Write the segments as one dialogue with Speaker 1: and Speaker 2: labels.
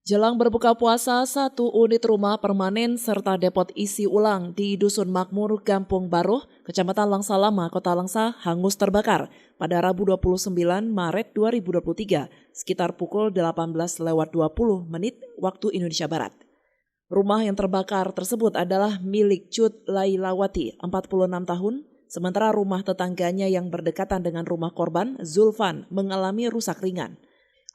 Speaker 1: Jelang berbuka puasa, satu unit rumah permanen serta depot isi ulang di Dusun Makmur, Gampung Baruh, Kecamatan Langsa Lama, Kota Langsa, hangus terbakar pada Rabu 29 Maret 2023, sekitar pukul 18.20 waktu Indonesia Barat. Rumah yang terbakar tersebut adalah milik Cut Lailawati, 46 tahun, sementara rumah tetangganya yang berdekatan dengan rumah korban, Zulfan, mengalami rusak ringan.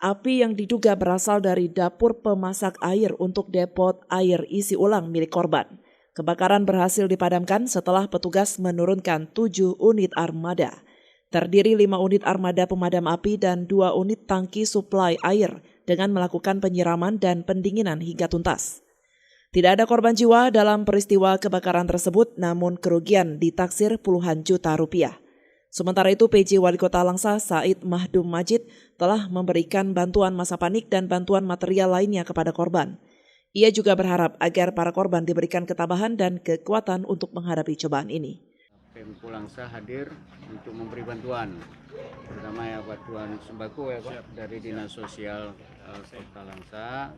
Speaker 1: Api yang diduga berasal dari dapur pemasak air untuk depot air isi ulang milik korban. Kebakaran berhasil dipadamkan setelah petugas menurunkan 7 unit armada. Terdiri 5 unit armada pemadam api dan 2 unit tangki suplai air dengan melakukan penyiraman dan pendinginan hingga tuntas. Tidak ada korban jiwa dalam peristiwa kebakaran tersebut, namun kerugian ditaksir puluhan juta rupiah. Sementara itu, PJ Wali Kota Langsa, Said Mahdum Majid, telah memberikan bantuan masa panik dan bantuan material lainnya kepada korban. Ia juga berharap agar para korban diberikan ketabahan dan kekuatan untuk menghadapi cobaan ini.
Speaker 2: Pemko Langsa hadir untuk memberi bantuan, terutama ya bantuan sembako ya Pak, dari Dinas Sosial Kota Langsa,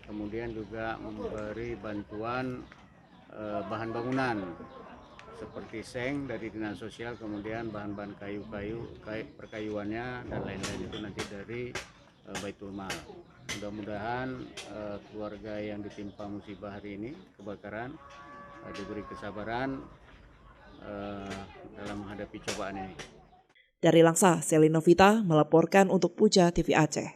Speaker 2: kemudian juga memberi bantuan bahan bangunan seperti seng dari Dinas Sosial, kemudian bahan-bahan perkayuannya dan lain-lain itu nanti dari Baitul Mal. Mudah-mudahan keluarga yang ditimpa musibah hari ini, kebakaran, diberi kesabaran dalam menghadapi cobaan ini.
Speaker 1: Dari Langsa, Selinovita melaporkan untuk Puja TV Aceh.